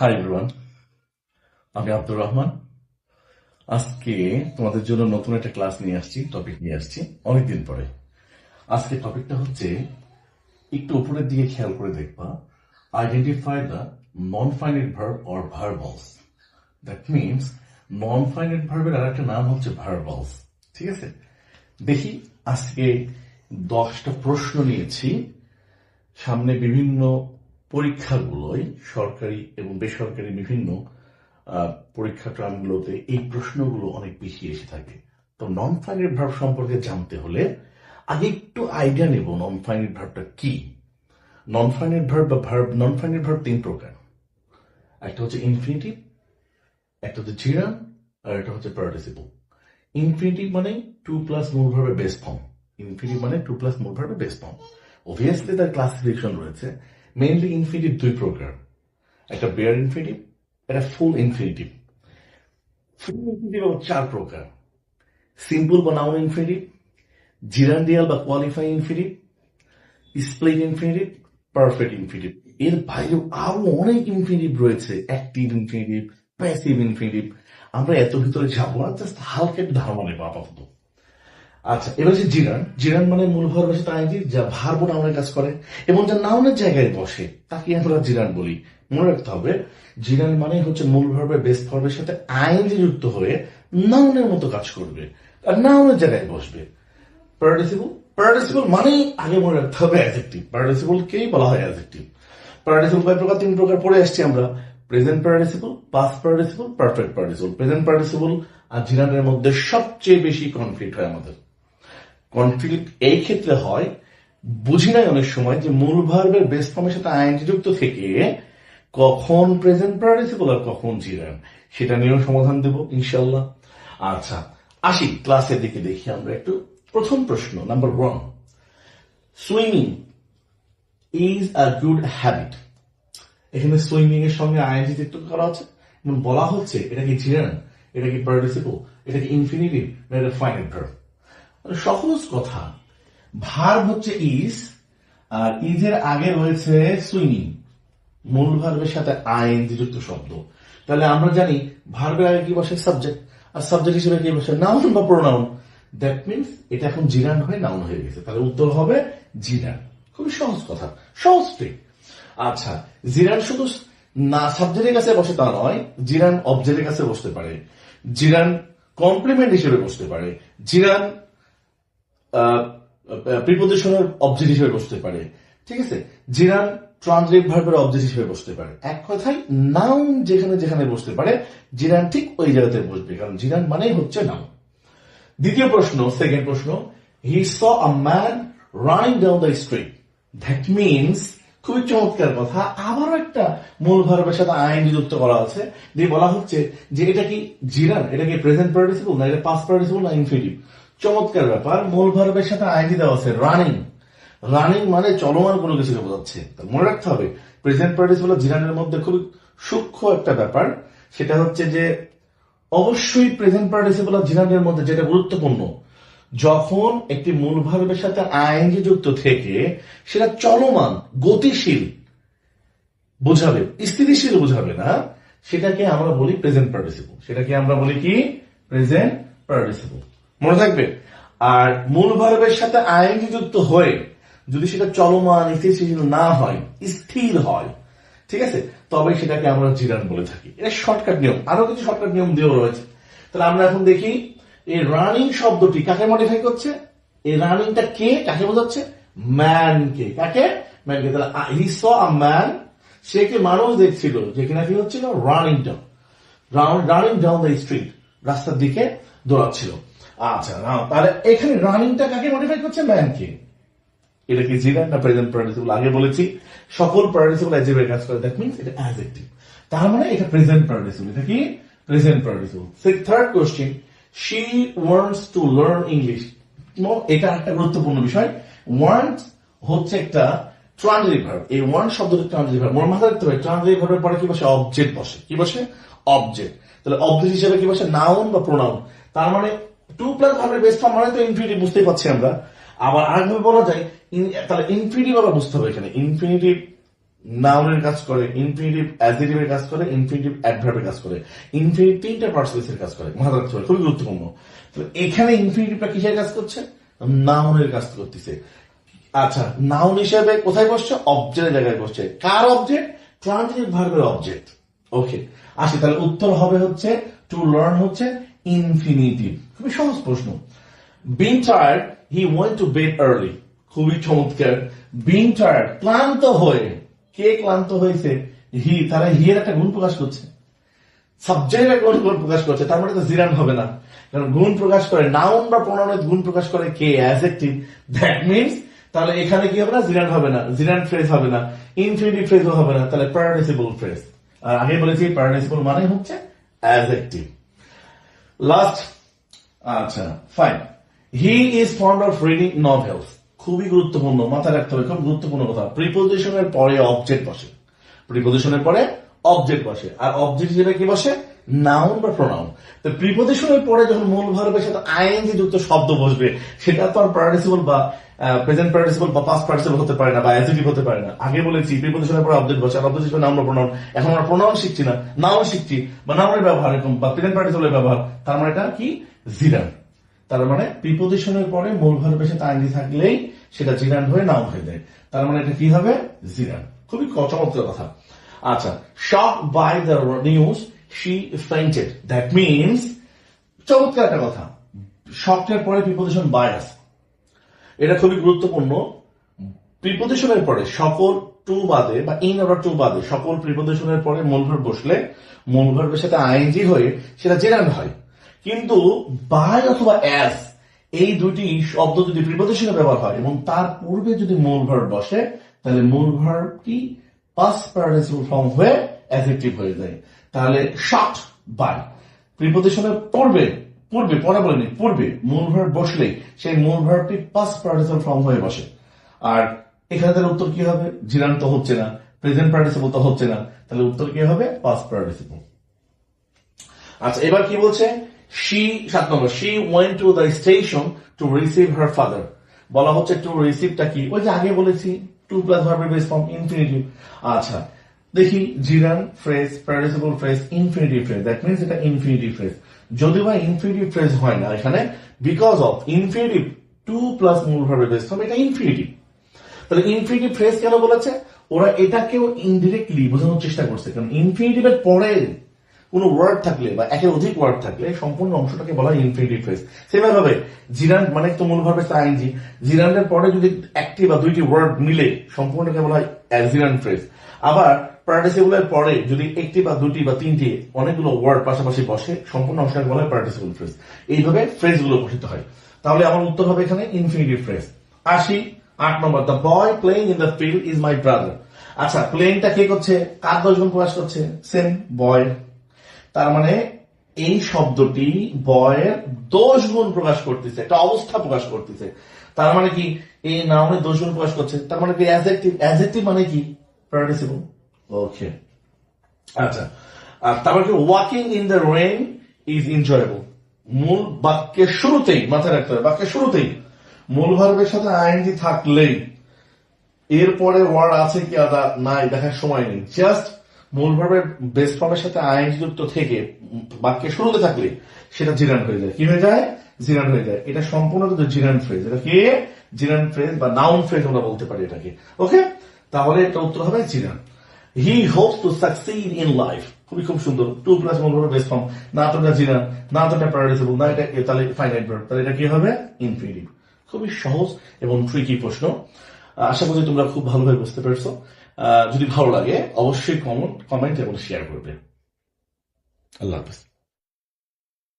Hi everyone, আমি আব্দুর রহমান। আজকে তোমাদের জন্য নতুন একটা ক্লাস নিয়ে আসছি, টপিক নিয়ে আসছি অনেকদিন পরে। আজকে টপিকটা হচ্ছে, একটু উপরের দিকে খেয়াল করে দেখবা, identify the non finite verb or verbals. That means non finite ভার্বের আর একটা নাম হচ্ছে ভার্বালস। ঠিক আছে, দেখি আজকে 10টা প্রশ্ন নিয়েছি। সামনে বিভিন্ন পরীক্ষাগুলোয়, সরকারি এবং বেসরকারি বিভিন্ন পরীক্ষা ট্রামগুলোতে এই প্রশ্নগুলো অনেক বেশি এসে থাকে। তো নন ফাইনাইট ভার্ব সম্পর্কে জানতে হলে আগে একটু আইডিয়া নেব নন ফাইনাইট ভার্বটা কি। নন ফাইনাইট ভার্ব বা নন ফাইনাইট ভার্ব 3 প্রকার। একটা হচ্ছে ইনফিনিটিভ, একটা হচ্ছে জিরান, আর একটা হচ্ছে পার্টিসিপল। ইনফিনিটিভ মানে 2+ মূল ভার্বের বেস ফর্ম। ইনফিনিটিভ মানে 2+ মূল ভার্বের বেস ফর্ম। অবভিয়াসলি তার ক্লাসিফিকেশন রয়েছে। মেইনলি ইনফিনিটিভ 2 প্রকার, একটা বেয়ার ইনফিনিটিভ, একটা ফুল ইনফিনিটিভ। ফুল ইনফিনিটিভ আবার 4 প্রকার: সিম্পল বা নাউন ইনফিনিটিভ, জিরান্ডিয়াল বা qualify infinitive, split infinitive, perfect infinitive. এর বাইরেও আরো অনেক ইনফিনিটিভ রয়েছে, অ্যাক্টিভ ইনফিনিটিভ, প্যাসিভ ইনফিনিটিভ। আমরা এত ভিতরে যাবো না, জাস্ট হালকা একটু ধারণা নেবো আপাতত। আচ্ছা, এবার হচ্ছে জিরান। জিরান মানে মূল ভার্বের সাথে আইনজি, যা ভার্ব নাউনের কাজ করে এবং যা নাউনের জায়গায় বসে, তাকে আমরা জিরান বলি। মনে রাখতে হবে, জিরান মানে হচ্ছে মূল ভার্বের বেস ভার্বের সাথে আইনজি যুক্ত হয়ে নাউনের মতো কাজ করবে আর নাউনের জায়গায় বসবে। পার্টিসিপল, পার্টিসিপল মানেই আগে মনে রাখতে হবে অ্যাডজেক্টিভ। পার্টিসিপলকেই বলা হয় অ্যাডজেক্টিভ। পার্টিসিপল কয় প্রকার? 3 প্রকার পড়ে আসছি আমরা: present participle, past participle, perfect participle. Present participle আর জিরানের মধ্যে সবচেয়ে বেশি কনফ্লিক্ট হয় আমাদের। কনফ্লিক্ট এই ক্ষেত্রে হয়, বুঝি নাই অনেক সময় যে মূল ভার্বের বেস ফর্মের সাথে আইএনজি যুক্ত থেকে কখন প্রেজেন্ট পার্টিসিপল আর কখন জিরান, সেটা নিয়েও সমাধান দেব ইনশাল্লাহ। আচ্ছা, আসি ক্লাসের দিকে। দেখি আমরা একটু। প্রথম প্রশ্ন number 1, swimming is a good habit. এখানে সুইমিং এর সঙ্গে আইএনজি যুক্ত করা আছে এবং বলা হচ্ছে এটা কি জিরান, এটা কি পার্টিসিপল, এটা কি ইনফিনিটিভ, না এটা ফাইনাইট ভার্ব। সহজ কথা, ভার্ব হচ্ছে ইজ, আর ইজের আগে রয়েছে সুইমিং, মূল ভার্বের সাথে আইএনজি যুক্ত শব্দ। তাহলে আমরা জানি ভার্বের আগে কি বসে? সাবজেক্ট, আর সাবজেক্ট হিসেবে কি বসে? নাউন বা প্রোনাউন। দ্যাট মিনস এটা এখন জিরান হয়ে নাউন হয়ে গেছে, তাহলে উত্তর হবে জিরান। খুবই সহজ কথা, সহজ ট্রিক। আচ্ছা, জিরান শুধু না সাবজেক্টের কাছে বসে তা নয়, জিরান অবজেক্টের কাছে বসতে পারে, জিরান কমপ্লিমেন্ট হিসেবে বসতে পারে, জিরান প্রিপোজিশনের অবজেক্ট হিসেবে বসতে পারে। ঠিক আছে, জিরান ট্রান্সলেট ভার্বের অবজেক্ট হিসেবে বসতে পারে। এক কথায় নাউন যেখানে যেখানে বসতে পারে, জিরান ঠিক ওই জায়গাতে বসবে, কারণ জিরান মানেই হচ্ছে নাউন। দ্বিতীয় প্রশ্ন, সেকেন্ড প্রশ্ন, he saw a man running down the street. That means, খুবই চমৎকার কথা, আবারও একটা মূল ভার্বের সাথে আইএনজি যুক্ত করা আছে, দিয়ে বলা হচ্ছে যে এটা কি জিরান, এটা কি প্রেজেন্ট পার্টিসিপল, না এটা পাস্ট পার্টিসিপল, না ইনফিনিটিভ। চমৎকার ব্যাপার, মূল ভার্বের সাথে আইএনজি দেওয়া আছে রানিং। রানিং মানে চলমান কোনো কিছুকে বোঝাচ্ছে। মনে রাখতে হবে, প্রেজেন্ট পার্টিসিপল আর জিরানের মধ্যে খুব সূক্ষ্ম একটা ব্যাপার, সেটা হচ্ছে যে অবশ্যই প্রেজেন্ট পার্টিসিপল আর জিরানের মধ্যে যেটা গুরুত্বপূর্ণ, যখন একটি মূল ভার্বের সাথে আইএনজি যুক্ত থেকে সেটা চলমান, গতিশীল বোঝাবে, স্থিতিশীল বোঝাবে না, সেটাকে আমরা বলি প্রেজেন্ট পার্টিসিপল। সেটাকে আমরা বলি কি? Present participle. মনে থাকবে। আর মূল ভার্বের সাথে আইএনজি যুক্ত হয়ে যদি সেটা চলমান, স্থিতিশীল না হয়, স্থির হয়, ঠিক আছে, তবে সেটাকে আমরা জিরান বলে থাকি। এটা শর্টকাট নিয়ম, আরো কিছু শর্টকাট নিয়ম দিয়েও রয়েছে। তাহলে আমরা এখন দেখি এই রানিং শব্দটি কাকে মডিফাই করছে। এই রানিংটা কে, কাকে বোঝাচ্ছে? ম্যানকে। কাকে? ম্যানকে। তাহলে হি স আ ম্যান, সে কি মানুষ দেখছিল, যেখানে কি হচ্ছিল? রানিং ডাউন দ্য স্ট্রিট, রাস্তার দিকে দৌড়াচ্ছিল। আচ্ছা, তাহলে এখানে রানিংটা কাকে মডিফাই করছে? ম্যানকে। এটা কি জিরান না প্রেজেন্ট পার্টিসিপল? আগে বলেছি সকল পার্টিসিপল অ্যাডজেক্টিভের কাজ করে, দ্যাট মিন্স এটা অ্যাডজেক্টিভ। তার মানে এটা প্রেজেন্ট পার্টিসিপল। এটা কি? Present participle. Third question, she wants to learn English. এটা একটা গুরুত্বপূর্ণ বিষয়। ওয়ান্ট হচ্ছে একটা ট্রানজিটিভ ভার্ব। এই ওয়ান্ট শব্দটা ট্রানজিটিভ ভার্ব। মনে মাথায় রাখতে হবে, ট্রানজিটিভ ভার্বের পরে কি বসে? অবজেক্ট বসে। কি বসে? অবজেক্ট। তাহলে অবজেক্ট হিসেবে কি বসে? নাউন বা প্রোনাউন। তার মানে 2+ ভার্বের বেস ফর্ম মানে তো ইনফিনিটিভ, বুঝতেই পারছি আমরা। আবার আরেকভাবে বলা যায়, তাহলে ইনফিনিটিভ আবার বুঝতে হবে এখানে। ইনফিনিটিভ নাউনের কাজ করে, ইনফিনিটিভ অ্যাডজেক্টিভের কাজ করে, ইনফিনিটিভ অ্যাডভার্বের কাজ করে, ইনফিনিটিভ তিনটা পার্টিসিপেন্সের কাজ করে। মাথা রাখতে হবে, খুবই গুরুত্বপূর্ণ। তো এখানে ইনফিনিটিভটা কিসের কাজ করছে? নাউনের কাজ করতেছে। আচ্ছা, নাউন হিসেবে কোথায় বসছে? অবজেক্টের জায়গায় বসছে। কার অবজেক্ট? ট্রানজিটিভ ভার্বের অবজেক্ট। ওকে, আসি তাহলে উত্তর হবে হচ্ছে টু লার্ন হচ্ছে ইনফিনিটিভ। খুবই সহজ প্রশ্ন। Being tired he went to bed early. খুবই চমৎকার। বিং টায়ার্ড, ক্লান্ত হয়ে। কে ক্লান্ত হয়েছে? হি। তারা হি এর একটা গুণ প্রকাশ করছে, সাবজেক্টের গুণ প্রকাশ করছে, তার মানে তো জিরান হবে না, কারণ গুণ প্রকাশ করে নাউন বা প্রোনাউনের গুণ প্রকাশ করে কে? অ্যাডজেক্টিভ। দ্যাট মিনস তাহলে এখানে কি হবে না? জিরান হবে না, জিরান ফ্রেজ হবে না, ইনফিনিটিভ ফ্রেজও হবে না, তাহলে পার্টিসিপল ফ্রেজ। আর আগে বলেছি পার্টিসিপল মানে হচ্ছে অ্যাডজেক্টিভ। লাস্ট, আচ্ছা fine. He is fond of reading novels. খুবই গুরুত্বপূর্ণ, মাথায় রাখতে হবে, খুব গুরুত্বপূর্ণ কথা। প্রিপোজিশনের পরে অবজেক্ট বসে, প্রিপোজিশনের পরে অবজেক্ট বসে, আর অবজেক্ট হিসেবে কি বসে? নাউন বা প্রোনাউন। তো প্রিপোজিশনের পরে যখন মূল ভার্বের সাথে আইএনজি যুক্ত শব্দ বসবে, সেটা তো আর পার্টিসিপল বা প্রেজেন্ট পার্টিসিপল বা পাস্ট পার্টিসিপল হতে পারে না, বা অ্যাডজেক্টিভ হতে পারে না। আগে বলেছি প্রিপোজিশনের পরে অবজেক্ট বসে, আর অবজেক্ট হিসেবে নাউন বা প্রোনাউন। এখন আমরা প্রোনাউন শিখছি না, নাউন শিখছি, বা নাউনের ব্যবহার এরকম, বা প্রেজেন্ট পার্টিসিপলের ব্যবহার। তার মানে এটা কি? জিরান। তার মানে প্রিপোজিশনের পরে মূল ভার্বের সাথে আইএনজি থাকলেই সেটা জিরান হয়ে নাউন হয়ে যায়। তার মানে এটা কি হবে? জিরান। খুবই চমৎকার কথা। আচ্ছা, shocked by the news she fainted. That means, চমৎকার একটা কথা, shocked এর পরে প্রিপোজিশন by আছে। এটা খুবই গুরুত্বপূর্ণ। প্রিপোজিশনের পরে সকল টু বাদে বা ইন অর্ডার টু বাদে সকল প্রিপোজিশনের পরে মূল ভার্ব বসলে মূল ভার্বের সাথে আইএনজি হয়ে সেটা জেরান হয়। কিন্তু বাই অথবা অ্যাজ এই দুটি শব্দ যদি প্রিপোজিশনে ব্যবহার হয় এবং তার পূর্বে যদি মূল ভার্ব বসে, তাহলে মূল ভার্বটি পাস্ট পার্টিসিপল ফর্ম হয়ে অ্যাডজেক্টিভ হয়ে যায়। তাহলে শকড বাই প্রিপোজিশনের পূর্বে পরে বলেনি, পূর্বে মূল ভার্ব বসলে সেই মূল ভার্বটি পাস্ট পার্টিসিপল ফর্ম হয়ে বসে। আর এখানে তাহলে উত্তর কি হবে? জিরান তো হচ্ছে না, প্রেজেন্ট পার্টিসিপল তো হচ্ছে না, তাহলে উত্তর কি হবে? Past participle. আচ্ছা, এবার কি বলছে? she, 7 number, she went to the station to receive her father. বলা হচ্ছে টু রিসিভটা কি? ওই যে আগে বলেছি টু প্লাস ভার্বের বেস ফর্ম ইনফিনিটিভ। আচ্ছা, দেখি জিরান phrase, participle phrase, infinitive phrase. That means এটা ইনফিনিটিভ ফ্রেজ। যদিও বা ইনফিনিটিভ ফ্রেজ হয় না এখানে, because of infinitive to plus মূল ভার্বের বেস ফর্ম, এটা ইনফিনিটিভ। তাহলে ইনফিনিটিভ ফ্রেজ কেন বলেছে? ওরা এটাকেও ইনডিরেক্টলি বোঝানোর চেষ্টা করছে, কারণ ইনফিনিটিভের পরে কোন ওয়ার্ড থাকলে বা একের অধিক ওয়ার্ড থাকলে সম্পূর্ণ অংশটাকে বলা হয় ইনফিনিটিভ ফ্রেজ। সেভাবে জিরান মানে তো মূল ভার্বের আইএনজি, জিরানের পরে যদি একটি বা দুইটি ওয়ার্ড মিলে সম্পূর্ণকে বলা হয় জিরান ফ্রেজ। আবার পার্টিসিপলের পরে যদি একটি বা দুটি বা তিনটি অনেকগুলো ওয়ার্ড পাশাপাশি বসে সম্পূর্ণ অংশটাকে বলা হয় পার্টিসিপল ফ্রেজ। এইভাবে ফ্রেজগুলো গঠিত হয়। তাহলে আমার উত্তর হবে এখানে ইনফিনিটিভ ফ্রেজ। আসি 8 নম্বর, the boy playing in the field is my brother. আচ্ছা, প্লেইংটা কে করছে? কার দশগুণ প্রকাশ করছে? Same, boy. তার মানে এই শব্দটি বয়ের দোষ গুণ প্রকাশ করতেছে, একটা অবস্থা প্রকাশ করতেছে। তার মানে কি? এই নাউনের দোষ গুণ প্রকাশ করছে, তার মানে কি? অ্যাডজেক্টিভ। অ্যাডজেক্টিভ মানে কি? পার্টিসিপল। ওকে, আচ্ছা। আর তারপর কি? Walking in the rain is enjoyable. মূল বাক্যের শুরুতেই, মাথায় রাখতে হবে, বাক্যের শুরুতেই মূল ভার্বের সাথে আইএনজি থাকলেই এরপরে ওয়ার্ড আছে কি আদা নাই দেখার সময় নেই, জাস্ট মূল ভার্বের বেস ফর্মের সাথে আইএনজি যুক্ত থেকে বাক্যের শুরুতে থাকলে সেটা জিরান হয়ে যায়। কি হয়ে যায়? জিরান হয়ে যায়। এটা সম্পূর্ণ কিন্তু জিরান ফ্রেজ। এটা কি? জিরান ফ্রেজ বা নাউন ফ্রেজ আমরা বলতে পারি এটাকে। ওকে, তাহলে এটা উত্তর হবে gerund. He hopes to succeed in life. খুব সুন্দর। টু প্লাস মূল ভার্বের বেস ফর্ম, না তো এটা জিরান, না তো এটা পার্টিসিপল, না এটা, তাহলে ফাইনাইট ভার্ব, তাহলে এটা কি হবে? ইনফিনিটিভ। খুবই সহজ এবং ট্রিকি প্রশ্ন। আশা করি তোমরা খুব ভালোভাবে বুঝতে পেরেছো। যদি ভালো লাগে অবশ্যই কমেন্ট এবং শেয়ার করবে। আল্লাহ হাফেজ।